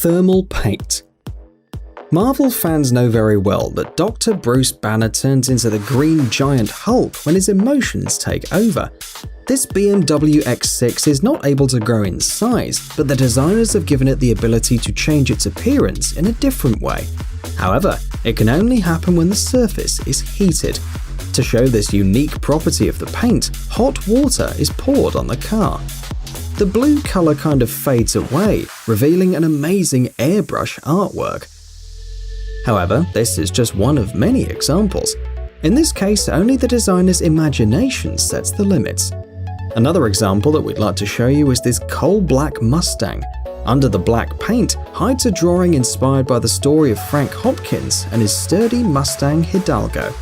Thermal paint. Marvel fans know very well that Dr. Bruce Banner turns into the green giant Hulk when his emotions take over. This BMW X6 is not able to grow in size, but the designers have given it the ability to change its appearance in a different way. However, it can only happen when the surface is heated. To show this unique property of the paint, hot water is poured on the car. The blue color kind of fades away, revealing an amazing airbrush artwork. However, this is just one of many examples. In this case, only the designer's imagination sets the limits. Another example that we'd like to show you is this coal black Mustang. Under the black paint hides a drawing inspired by the story of Frank Hopkins and his sturdy Mustang Hidalgo.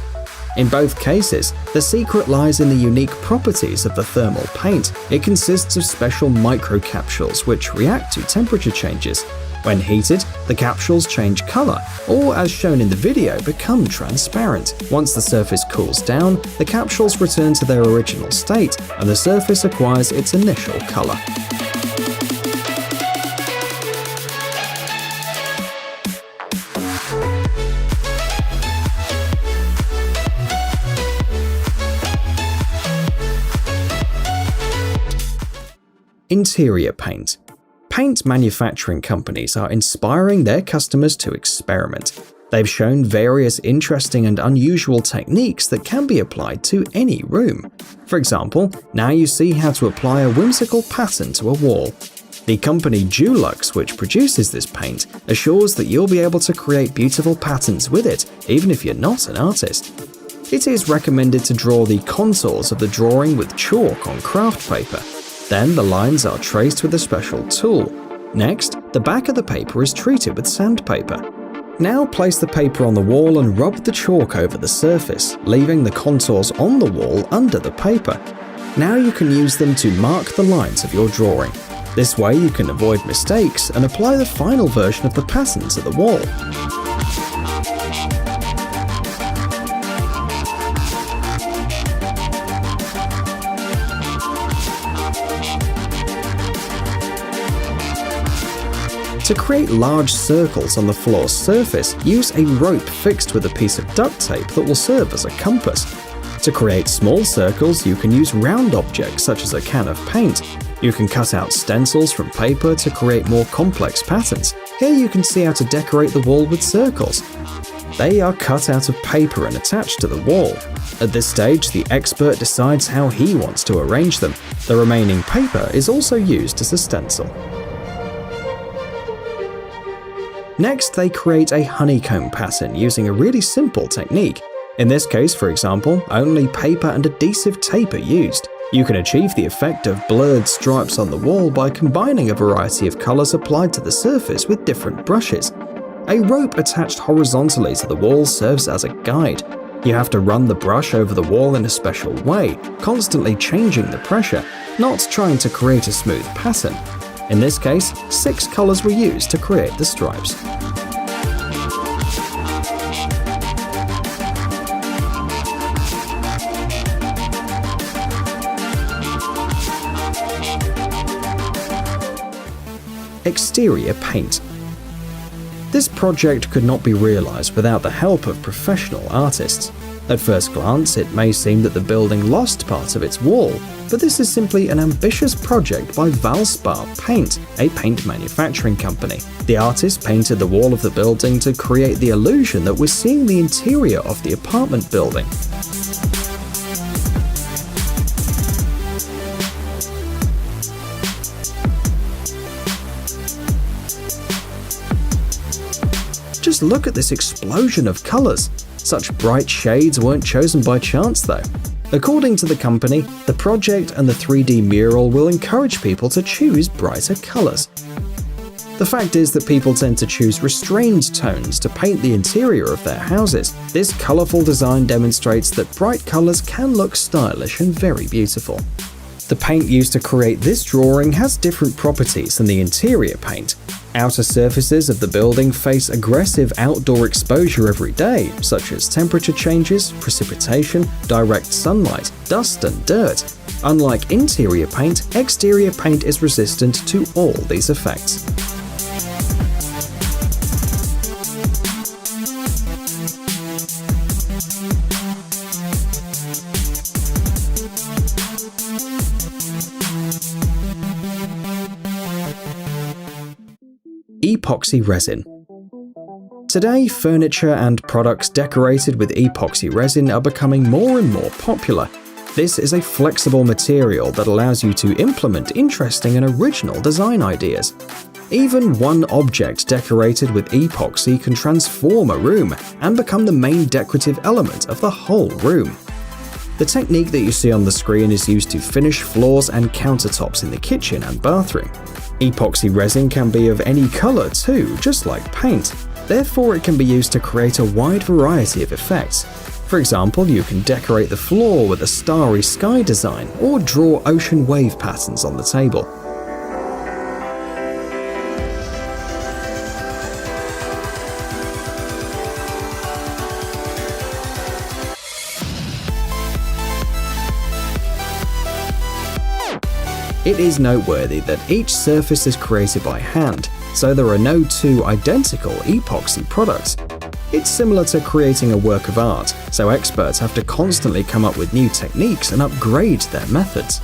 In both cases, the secret lies in the unique properties of the thermal paint. It consists of special microcapsules which react to temperature changes. When heated, the capsules change color, or as shown in the video, become transparent. Once the surface cools down, the capsules return to their original state, and the surface acquires its initial color. Interior paint. Paint manufacturing companies are inspiring their customers to experiment. They've shown various interesting and unusual techniques that can be applied to any room. For example, now you see how to apply a whimsical pattern to a wall. The company Dulux, which produces this paint, assures that you'll be able to create beautiful patterns with it, even if you're not an artist. It is recommended to draw the contours of the drawing with chalk on craft paper. Then the lines are traced with a special tool. Next, the back of the paper is treated with sandpaper. Now place the paper on the wall and rub the chalk over the surface, leaving the contours on the wall under the paper. Now you can use them to mark the lines of your drawing. This way you can avoid mistakes and apply the final version of the pattern to the wall. To create large circles on the floor's surface, use a rope fixed with a piece of duct tape that will serve as a compass. To create small circles, you can use round objects such as a can of paint. You can cut out stencils from paper to create more complex patterns. Here you can see how to decorate the wall with circles. They are cut out of paper and attached to the wall. At this stage, the expert decides how he wants to arrange them. The remaining paper is also used as a stencil. Next, they create a honeycomb pattern using a really simple technique. In this case, for example, only paper and adhesive tape are used. You can achieve the effect of blurred stripes on the wall by combining a variety of colors applied to the surface with different brushes. A rope attached horizontally to the wall serves as a guide. You have to run the brush over the wall in a special way, constantly changing the pressure, not trying to create a smooth pattern. In this case, 6 colors were used to create the stripes. Exterior paint. This project could not be realized without the help of professional artists. At first glance, it may seem that the building lost part of its wall, but this is simply an ambitious project by Valspar Paint, a paint manufacturing company. The artist painted the wall of the building to create the illusion that we're seeing the interior of the apartment building. Just look at this explosion of colors. Such bright shades weren't chosen by chance though. According to the company, the project and the 3D mural will encourage people to choose brighter colors. The fact is that people tend to choose restrained tones to paint the interior of their houses. This colorful design demonstrates that bright colors can look stylish and very beautiful. The paint used to create this drawing has different properties than the interior paint. Outer surfaces of the building face aggressive outdoor exposure every day, such as temperature changes, precipitation, direct sunlight, dust and dirt. Unlike interior paint, exterior paint is resistant to all these effects. epoxy resin. Today, furniture and products decorated with epoxy resin are becoming more and more popular. This is a flexible material that allows you to implement interesting and original design ideas. Even one object decorated with epoxy can transform a room and become the main decorative element of the whole room. The technique that you see on the screen is used to finish floors and countertops in the kitchen and bathroom. Epoxy resin can be of any color too, just like paint. Therefore, it can be used to create a wide variety of effects. For example, you can decorate the floor with a starry sky design or draw ocean wave patterns on the table. It is noteworthy that each surface is created by hand, so there are no two identical epoxy products. It's similar to creating a work of art, so experts have to constantly come up with new techniques and upgrade their methods.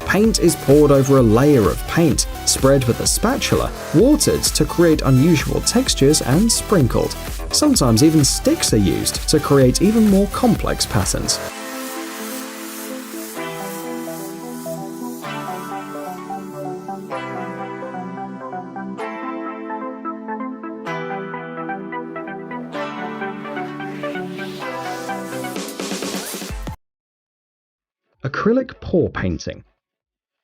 Paint is poured over a layer of paint, spread with a spatula, watered to create unusual textures, and sprinkled. Sometimes even sticks are used to create even more complex patterns. Acrylic pour painting.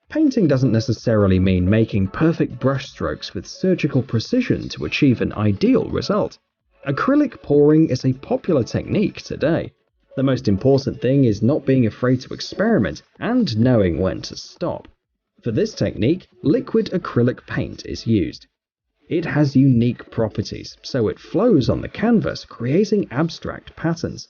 Painting doesn't necessarily mean making perfect brushstrokes with surgical precision to achieve an ideal result. Acrylic pouring is a popular technique today. The most important thing is not being afraid to experiment and knowing when to stop. For this technique, liquid acrylic paint is used. It has unique properties, so it flows on the canvas, creating abstract patterns.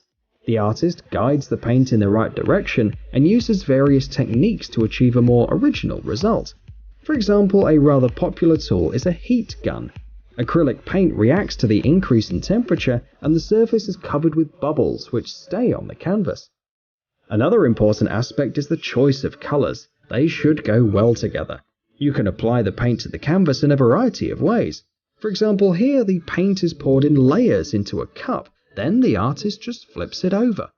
The artist guides the paint in the right direction and uses various techniques to achieve a more original result. For example, a rather popular tool is a heat gun. Acrylic paint reacts to the increase in temperature and the surface is covered with bubbles which stay on the canvas. Another important aspect is the choice of colors. They should go well together. You can apply the paint to the canvas in a variety of ways. For example, here the paint is poured in layers into a cup. Then the artist just flips it over.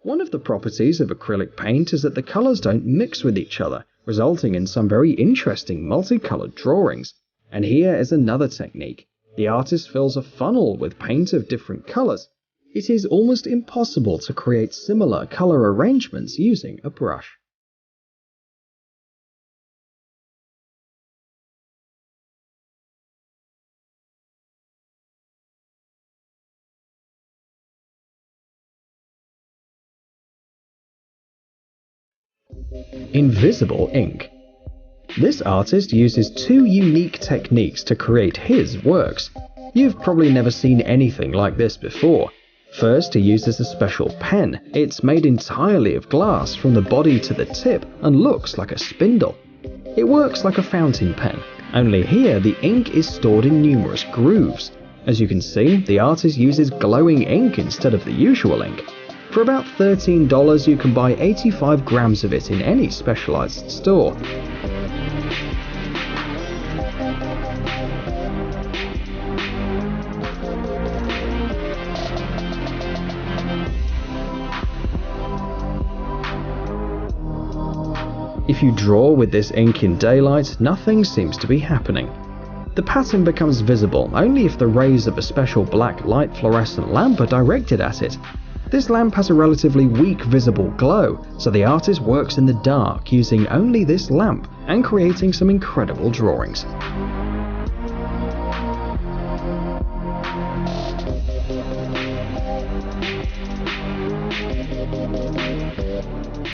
One of the properties of acrylic paint is that the colors don't mix with each other, resulting in some very interesting multicolored drawings. And here is another technique. The artist fills a funnel with paint of different colors. It is almost impossible to create similar color arrangements using a brush. Invisible ink. This artist uses two unique techniques to create his works. You've probably never seen anything like this before. First, he uses a special pen. It's made entirely of glass from the body to the tip and looks like a spindle. It works like a fountain pen, only here the ink is stored in numerous grooves. As you can see, the artist uses glowing ink instead of the usual ink. For about $13, you can buy 85 grams of it in any specialized store. If you draw with this ink in daylight, nothing seems to be happening. The pattern becomes visible only if the rays of a special black light fluorescent lamp are directed at it. This lamp has a relatively weak visible glow, so the artist works in the dark using only this lamp and creating some incredible drawings.